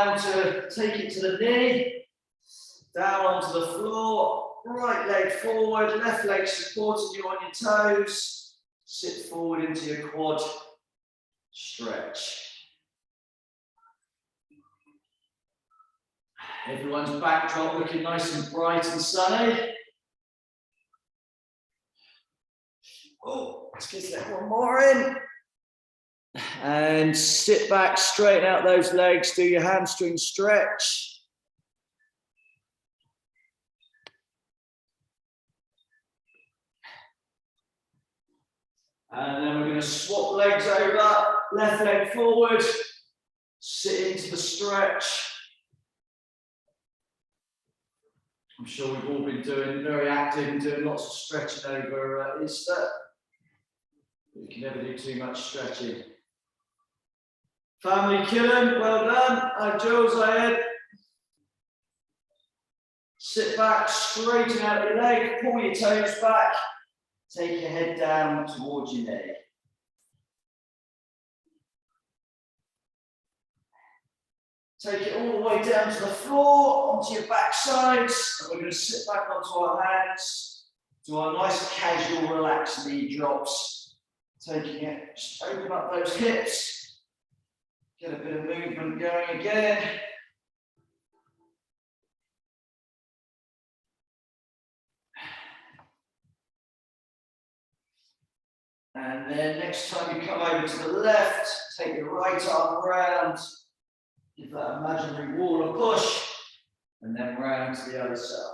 Down to take it to the knee, down onto the floor, right leg forward, left leg supporting you on your toes, sit forward into your quad, stretch. Everyone's backdrop looking nice and bright and sunny. Oh, let's get that one more in. And sit back, straighten out those legs, do your hamstring stretch. And then we're going to swap legs over, left leg forward, sit into the stretch. I'm sure we've all been doing very active and doing lots of stretching over Easter. You can never do too much stretching. Family killing, well done. Hi Jules, Ed. Sit back, straighten out your leg, pull your toes back, take your head down towards your knee. Take it all the way down to the floor, onto your back sides, and we're going to sit back onto our hands, do our nice casual relaxed knee drops. Taking it, just open up those hips, get a bit of movement going again. And then next time you come over to the left, take your right arm around, give that imaginary wall a push, and then round to the other side.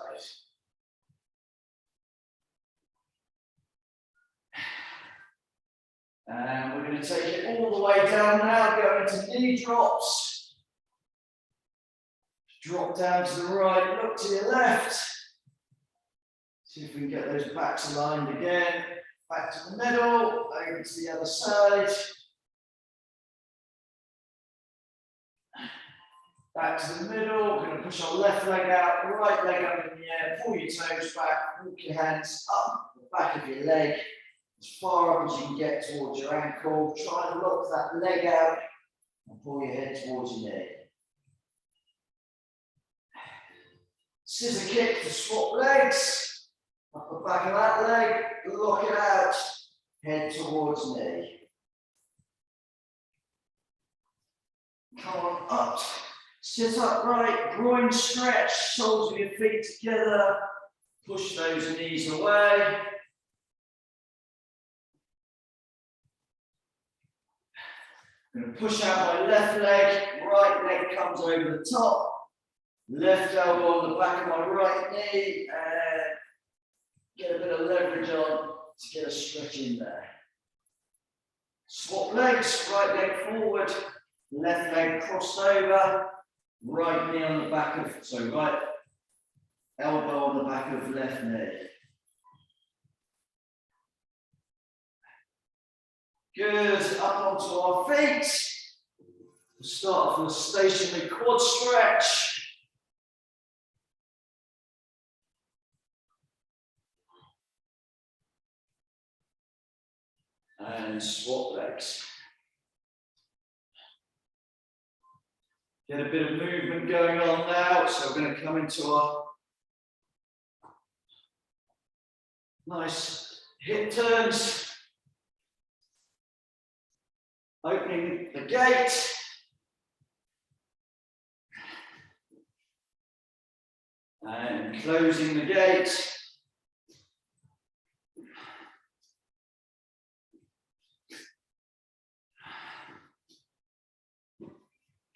And we're going to take it all the way down now, going to knee drops. Drop down to the right, look to your left. See if we can get those backs aligned again. Back to the middle, over to the other side. Back to the middle, we're going to push our left leg out, right leg up in the air, pull your toes back, walk your hands up the back of your leg, as far up as you can get towards your ankle. Try and lock that leg out and pull your head towards your knee. Scissor kick to swap legs, up the back of that leg, lock it out, head towards knee. Come on up. Sit upright, groin stretch, soles of your feet together, push those knees away. I'm going to push out my left leg, right leg comes over the top, left elbow on the back of my right knee, and get a bit of leverage on to get a stretch in there. Swap legs, right leg forward, left leg crossed over. Right knee on the back of, so right elbow on the back of left knee. Good, up onto our feet. We'll start from a stationary quad stretch. And swap legs. Get a bit of movement going on now, so we're going to come into our nice hip turns. Opening the gate. And closing the gate.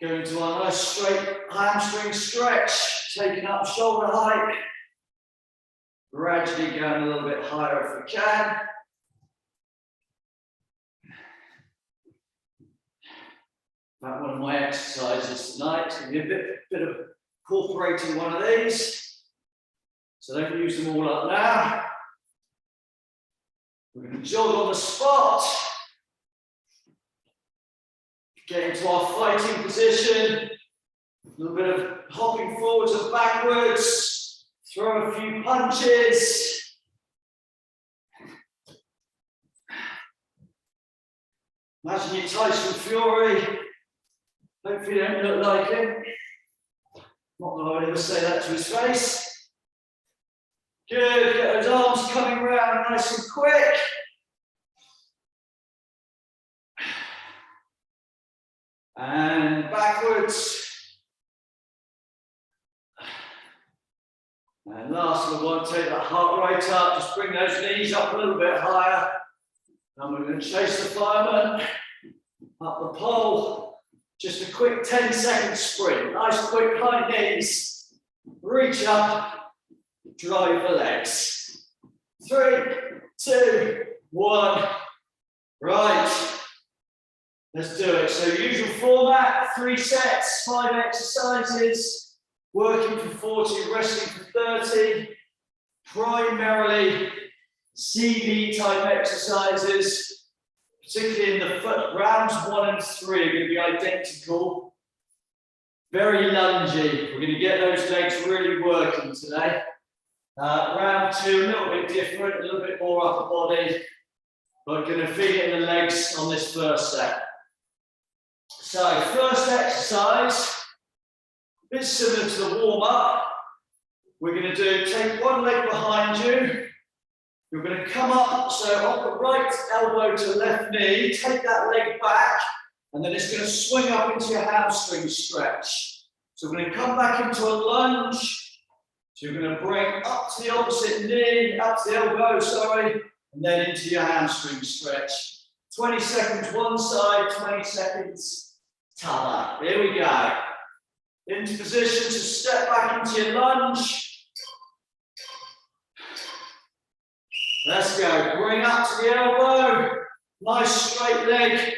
Going to our nice straight hamstring stretch, taking up shoulder height. Gradually going a little bit higher if we can. About one of my exercises tonight. It's going to be a bit of incorporating one of these. So don't use them all up now. We're going to jog on the spot. Get into our fighting position. A little bit of hopping forwards and backwards. Throw a few punches. Imagine you're Tyson Fury. Hopefully you don't look like him. Not that I would ever say that to his face. Good, get those arms coming around nice and quick. And backwards. And last one, take that heart rate up, just bring those knees up a little bit higher. And we're going to chase the fireman up the pole. Just a quick 10-second sprint. Nice quick high knees. Reach up, drive the legs. 3, 2, 1. Right. Let's do it. So usual format, 3 sets, 5 exercises, working for 40, resting for 30. Primarily CV type exercises, particularly in the foot. Rounds 1 and 3 are going to be identical. Very lungy. We're going to get those legs really working today. Round 2, a little bit different, a little bit more upper body, but going to feel it in the legs on this first set. So, first exercise, a bit similar to the warm-up. We're going to do, take one leg behind you. You're going to come up, so off the right elbow to left knee, take that leg back, and then it's going to swing up into your hamstring stretch. So we're going to come back into a lunge. So you're going to bring up to the opposite knee, up to the elbow, sorry, and then into your hamstring stretch. 20 seconds one side, 20 seconds t'other. Here we go. Into position to step back into your lunge. Let's go. Bring up to the elbow. Nice straight leg.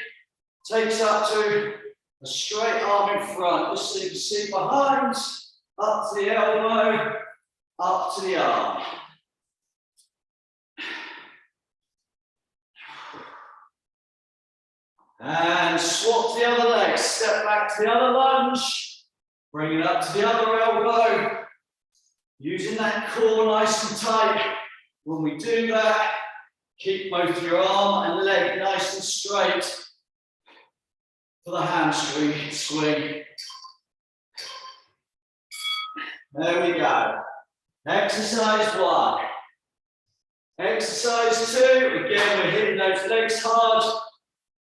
Takes up to a straight arm in front. Just so you can see behind. Up to the elbow. Up to the arm. And swap the other leg. Step back to the other lunge. Bring it up to the other elbow. Using that core nice and tight. When we do that, keep both your arm and leg nice and straight for the hamstring swing. There we go. Exercise 1. Exercise 2. Again, we're hitting those legs hard.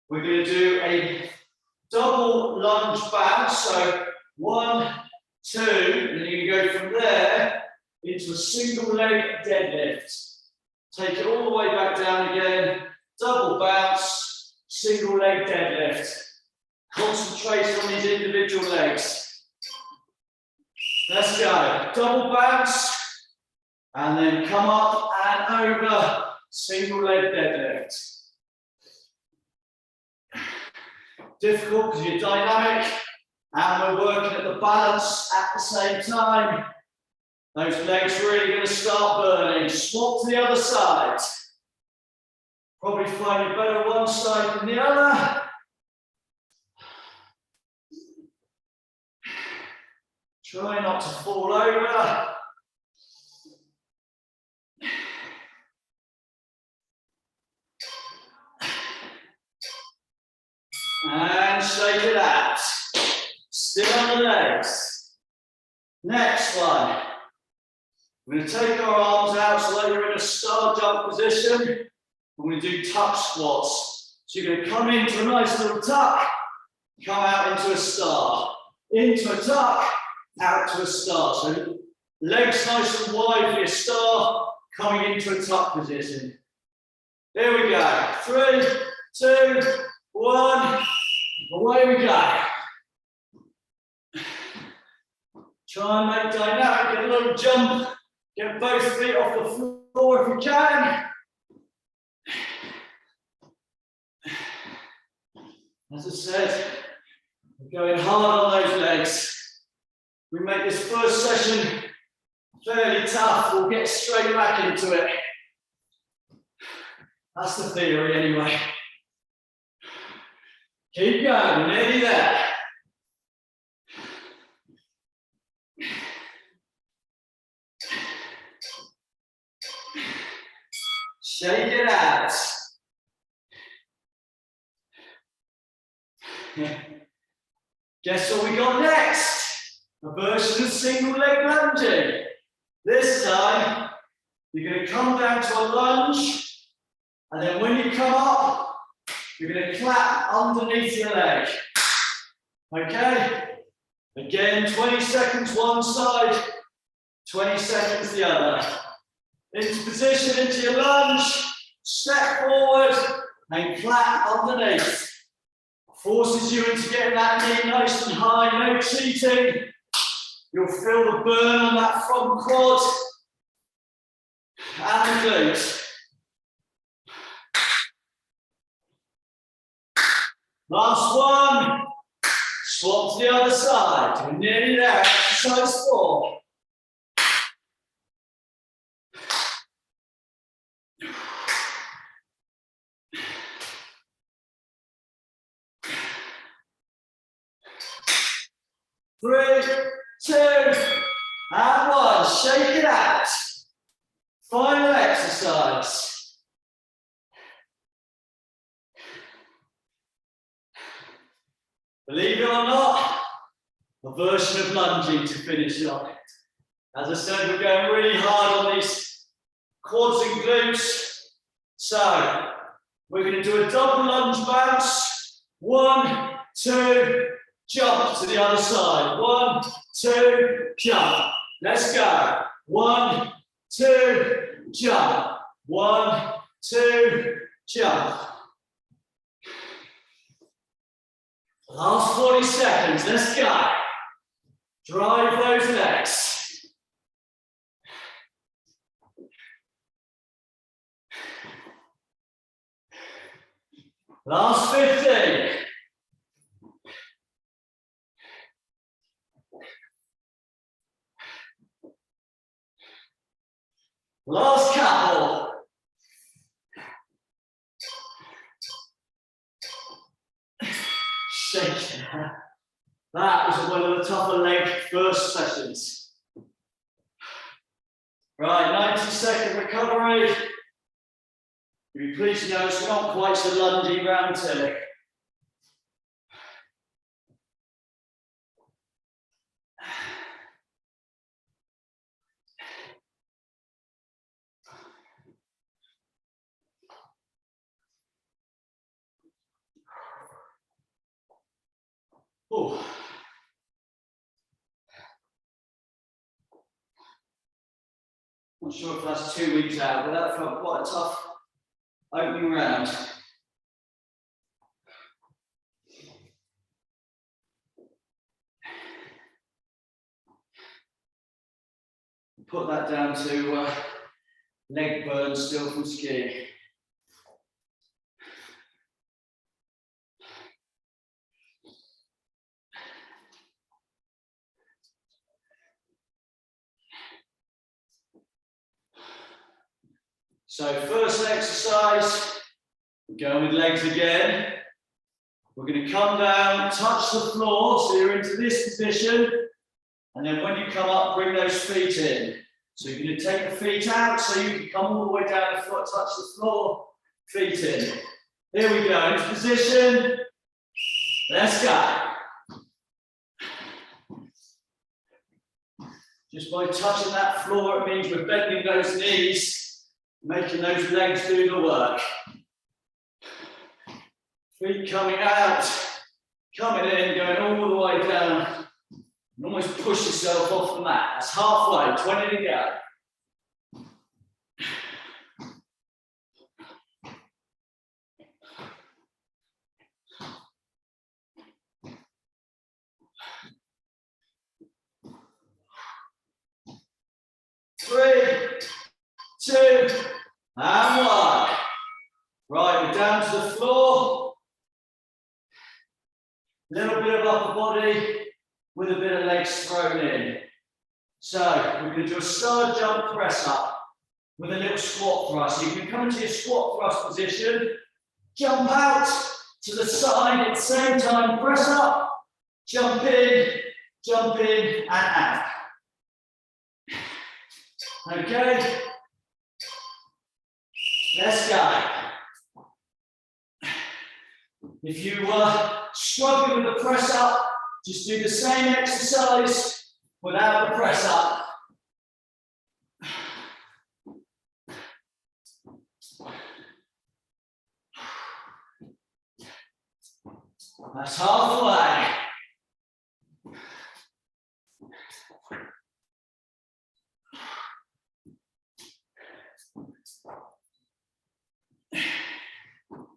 We're going to do a double lunge bounce. So 1, 2, and then you can go from there into a single leg deadlift. Take it all the way back down again. Double bounce, single leg deadlift. Concentrate on these individual legs. Let's go. Double bounce, and then come up and over, single leg deadlift. Difficult because you're dynamic, and we're working at the balance at the same time. Those legs really going to start burning. Swap to the other side. Probably find it better one side than the other. Try not to fall over. And shake it out. Still on the legs. Next one. We're going to take our arms out so that you're in a star jump position. We're going to do tuck squats. So you're going to come into a nice little tuck, come out into a star. Into a tuck, out to a star. So legs nice and wide for your star, coming into a tuck position. Here we go. 3, 2, 1. Away we go. Try and make dynamic, get a little jump. Get both feet off the floor if you can. As I said, we're going hard on those legs. We make this first session fairly tough. We'll get straight back into it. That's the theory anyway. Keep going, nearly there. Shake it out. Guess what we got next? a version of single leg lunging. This time, you're going to come down to a lunge, and then when you come up, you're going to clap underneath your leg. Okay? Again, 20 seconds one side, 20 seconds the other. Into position, into your lunge, step forward, and clap underneath. Forces you into getting that knee nice and high, no cheating. You'll feel the burn on that front quad and the glutes. Last one. Swap to the other side. We're nearly there. Exercise 4. Three, 2, and 1. Shake it out. Final exercise. Believe it or not, a version of lunging to finish on it. As I said, we're going really hard on these quads and glutes. So, we're going to do a double lunge bounce. 1, 2, jump to the other side. 1, 2, jump. Let's go. 1, 2, jump. 1, 2, jump. Last 40 seconds, let's go. Drive those legs. Last 15. Last couple. Shake. That was one of the tougher leg first sessions. Right, 90-second recovery. You'll be pleased to know it's not quite so lungy round two. Oh. Not sure if that's 2 weeks out, but that felt quite a tough opening round. Put that down to leg burn still from skiing. So first exercise, we're going with legs again. We're going to come down, touch the floor, so you're into this position. And then when you come up, bring those feet in. So you're going to take the feet out, so you can come all the way down the foot, touch the floor, feet in. Here we go, into position. Let's go. Just by touching that floor, it means we're bending those knees, making those legs do the work. Feet coming out, coming in, going all the way down. And almost push yourself off the mat. That's halfway, 20 to go. Three, 2, and 1. Right, we're down to the floor. Little bit of upper body with a bit of legs thrown in. So we're going to do a side jump press up with a little squat thrust. So you can come into your squat thrust position, jump out to the side at the same time, press up, jump in, and out. Okay, let's go. If you were struggling with the press up, just do the same exercise without the press up. That's halfway.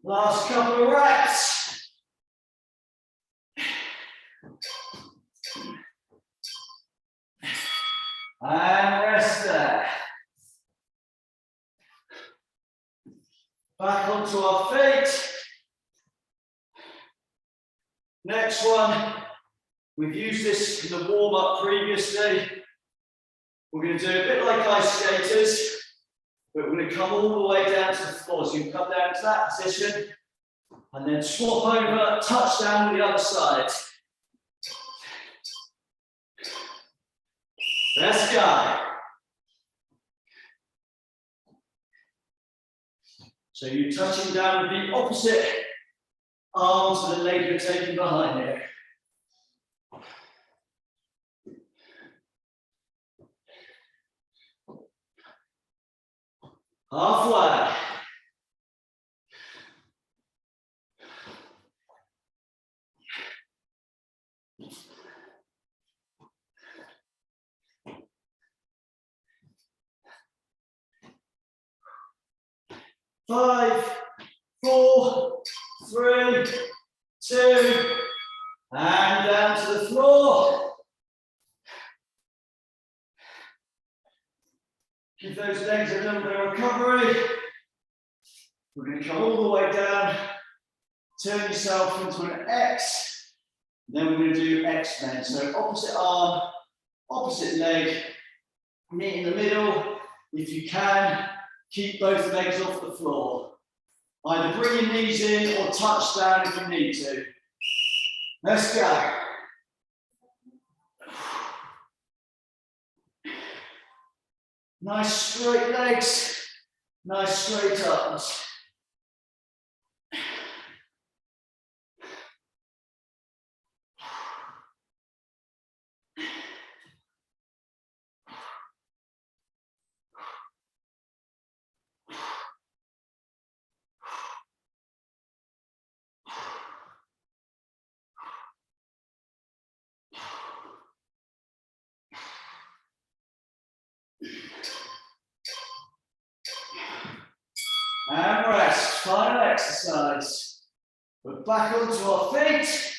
Last couple of reps. And rest there. Back onto our feet. Next one, we've used this in the warm-up previously. We're going to do a bit like ice skaters, but we're going to come all the way down to the floor. So you can come down to that position and then swap over, touch down with the other side. Let's go. So you're touching down with the opposite arm to the leg you're taking behind it. Halfway. Five, 4, 3, 2, and down to the floor. Give those legs a little bit of recovery. We're going to come all the way down, turn yourself into an X, then we're going to do X-Men. So opposite arm, opposite leg, knee in the middle. If you can, keep both legs off the floor. Either bring your knees in or touch down if you need to. Let's go. Nice straight legs, nice straight arms. And rest, final exercise. We're back onto our feet.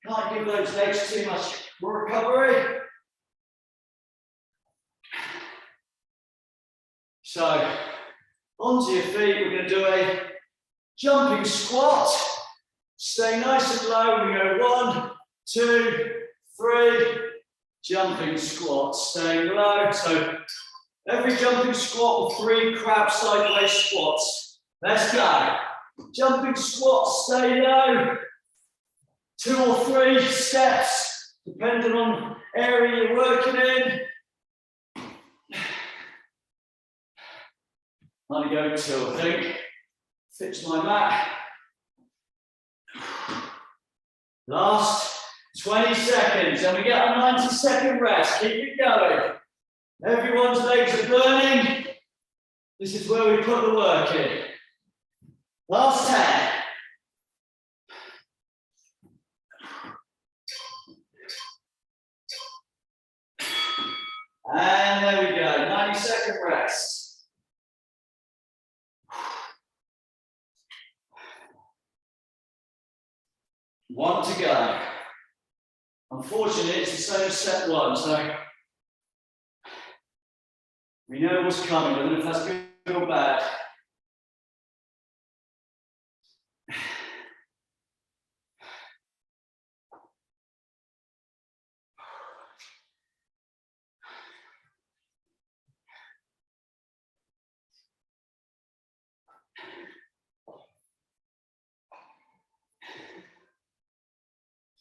Can't give those legs too much recovery. So, onto your feet, we're going to do a jumping squat. Stay nice and low. We go 1, 2, 3. Jumping squat, staying low. So, every jumping squat with 3 crab sideways squats. Let's go. Jumping squat, stay low. 2 or 3 steps, depending on area you're working in. I'm going to go 2, I think. Fix my mat. Last 20 seconds, and we get a 90-second rest. Keep it going. Everyone's legs are burning. This is where we put the work in. Last 10. And there we go, 90-second rest. One to go. Unfortunately, it's the same set 1, so we know what's coming. I don't know if that's good or bad.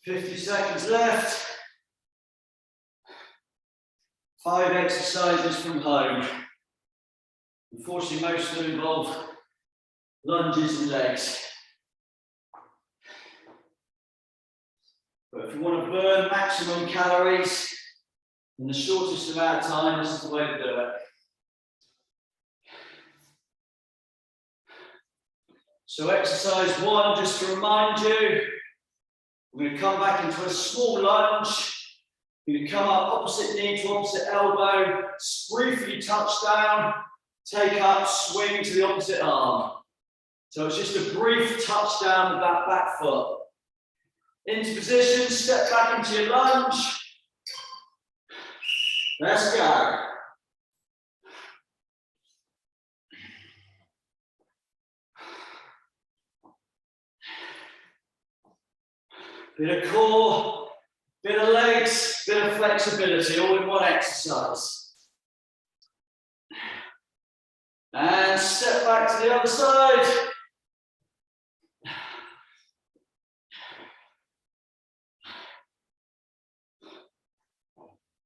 $50 seconds left. 5 exercises from home. Unfortunately, most of them involve lunges and legs. But if you want to burn maximum calories, In the shortest amount of time, this is the way to do it. So exercise 1, just to remind you, we're going to come back into a small lunge. You're going to come up opposite knee to opposite elbow, briefly touch down, take up, swing to the opposite arm. So it's just a brief touch down with that back foot. Into position, step back into your lunge. Let's go. Bit of core, bit of legs, bit of flexibility, all in one exercise. And step back to the other side.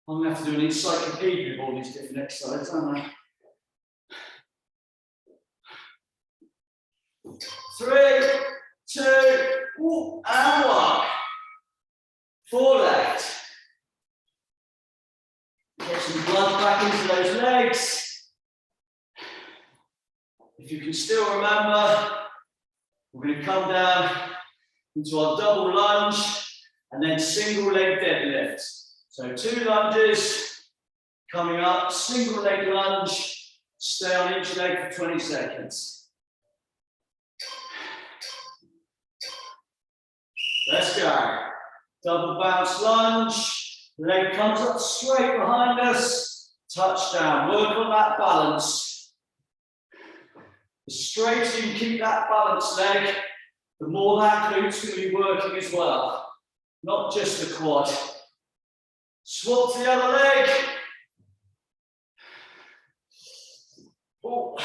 I'm going to have to do an encyclopedia of all these different exercises, aren't I? 3, 2, and 1. 4 left. Get some blood back into those legs. If you can still remember, we're going to come down into our double lunge and then single leg deadlift. So 2 lunges, coming up, single leg lunge, stay on each leg for 20 seconds. Let's go. Double bounce lunge, leg comes up straight behind us, touchdown. Work on that balance. The straighter you keep that balanced leg, the more that glute's going to be working as well, not just the quad. Swap to the other leg. Oh,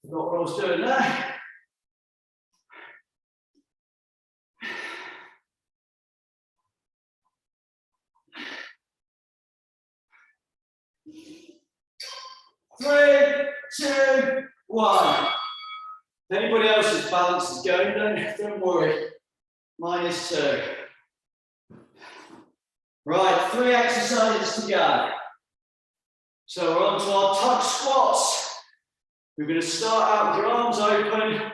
forgot what I was doing there. Three, 2, 1. If anybody else's balance is going, don't worry. Mine is too. Right, 3 exercises to go. So we're on to our tuck squats. We're going to start out with your arms open.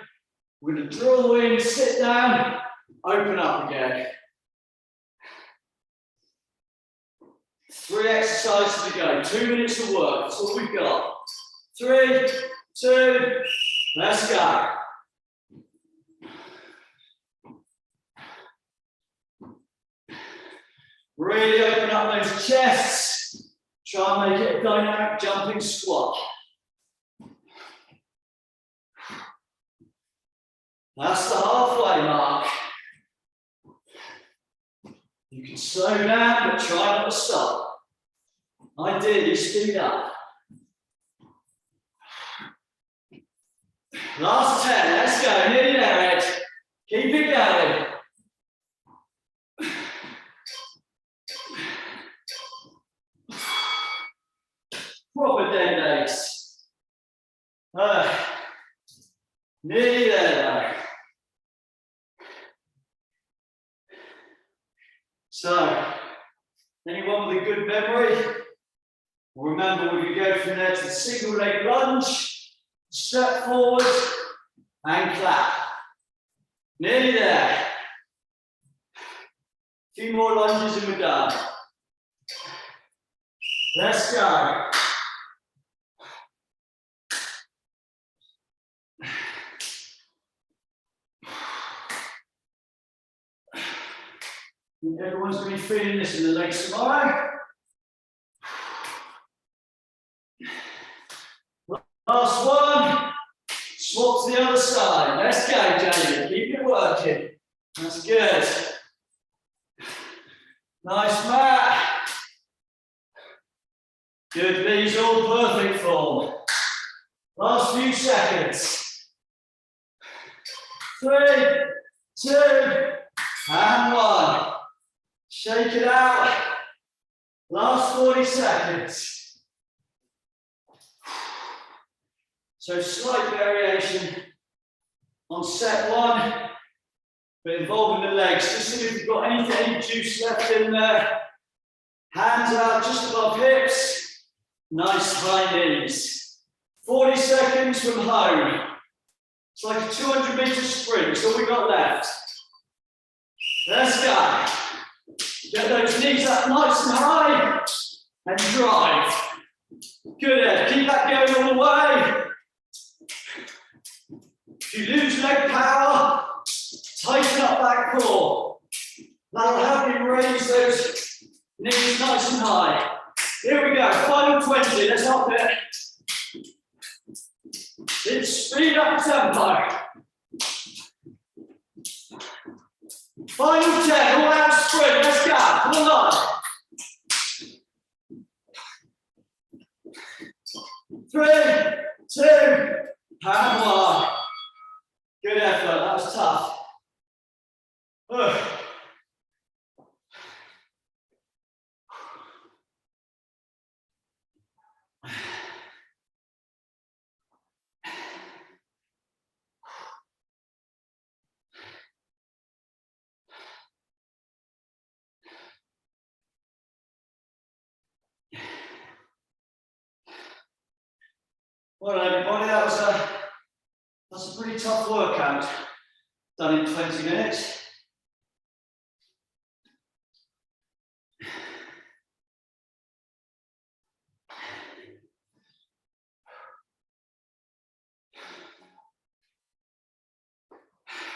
We're going to draw in, sit down, open up again. 3 exercises to go. 2 minutes of work. That's all we've got. 3, 2, let's go. Really open up those chests. Try and make it a dynamic jumping squat. That's the halfway mark. You can slow down, but try not to stop. Ideally, speed up. Last 10, let's go. Nearly there, Ed. Keep it going. Proper dead days. Nearly there, though. So, anyone with a good memory will remember we can go from there to the single leg lunge, step forward, and clap. Nearly there. A few more lunges and we're done. Let's go. Everyone's going to be feeling this in the legs tomorrow. Last one. Swap to the other side. Let's go, Jamie. Keep it working. That's good. Nice, Matt. Good, knees all perfect form. Last few seconds. 3, 2, and 1. Shake it out. Last 40 seconds. So slight variation on set 1, but involving the legs. Just see if you've got any juice left in there. Hands out just above hips. Nice high knees. 40 seconds from home. It's like a 200-meter sprint. That's all we got left. Let's go. Get those knees up nice and high and drive. Good, Ed. Keep that going all the way. If you lose leg power, tighten up that core. That'll help you raise those knees nice and high. Here we go. Final 20. Let's help it. Let's speed up tempo. Final 10. All out sprint. Let's go. Come on. 3, 2, and 1. Good effort, that was tough. Well, everybody, that's a pretty tough workout. Done in 20 minutes.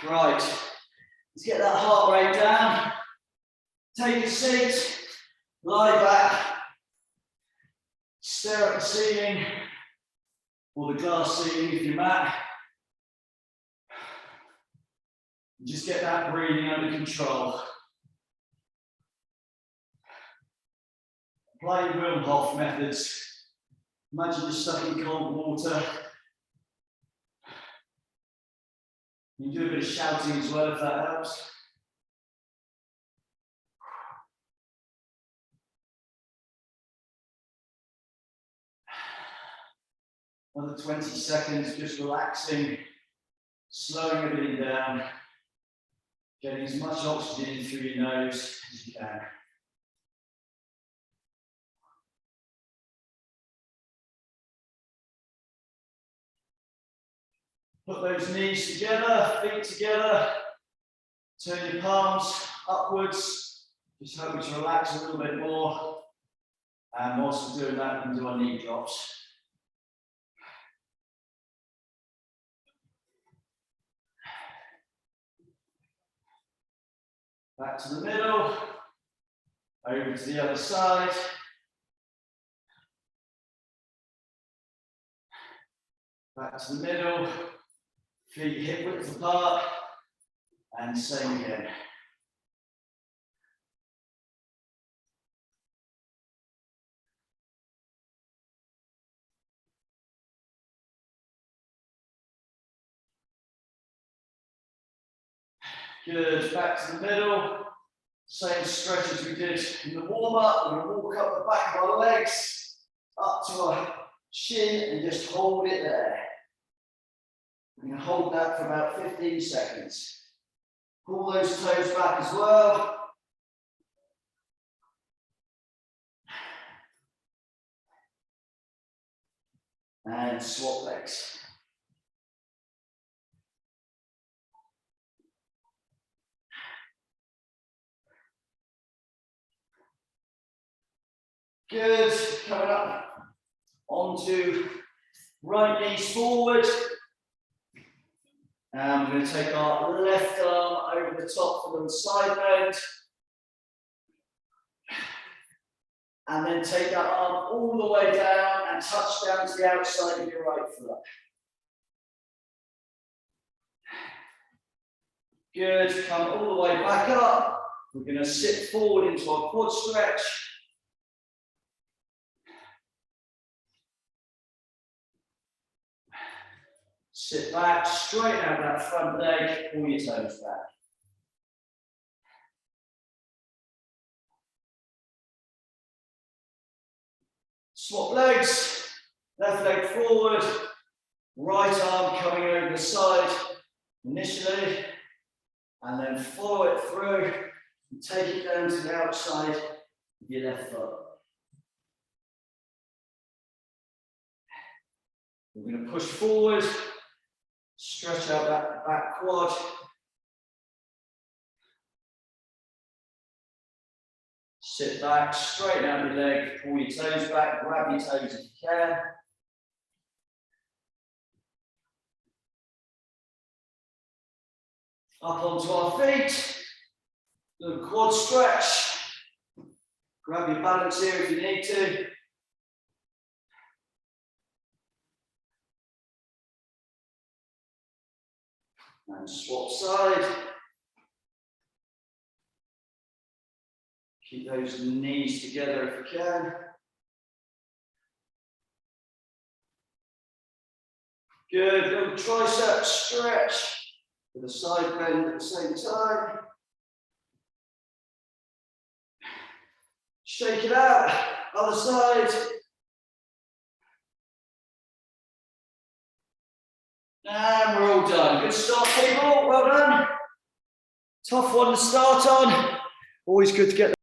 Right, let's get that heart rate down. Take a seat, lie back, stare at the ceiling, or the glass ceiling if you're mat. Just get that breathing under control. Apply your Wim Hof methods. Imagine you're stuck in cold water. You can do a bit of shouting as well if that helps. Another 20 seconds, just relaxing, slowing everything down, getting as much oxygen in through your nose as you can. Put those knees together, feet together, turn your palms upwards, just help you to relax a little bit more. And whilst we're doing that, we can do our knee drops. Back to the middle, over to the other side. Back to the middle, feet hip width apart, and same again. Good, back to the middle. Same stretch as we did in the warm-up. We're going to walk up the back of our legs, up to our shin, and just hold it there. We're going to hold that for about 15 seconds. Pull those toes back as well. And swap legs. Good, coming up onto right knees forward. And we're going to take our left arm over the top for the side bend. And then take that arm all the way down and touch down to the outside of your right foot. Good, come all the way back up. We're going to sit forward into our quad stretch. Sit back, straighten out that front leg, pull your toes back. Swap legs, left leg forward, right arm coming over the side initially, and then follow it through and take it down to the outside with your left foot. We're going to push forward, stretch out that back quad. Sit back, straighten out your leg, pull your toes back, grab your toes if you can. Up onto our feet, little quad stretch. Grab your balance here if you need to. And swap side. Keep those knees together if you can. Good, little tricep stretch with a side bend at the same time. Shake it out, other side. And we're all done. Good start, people, well done. Tough one to start on. Always good to get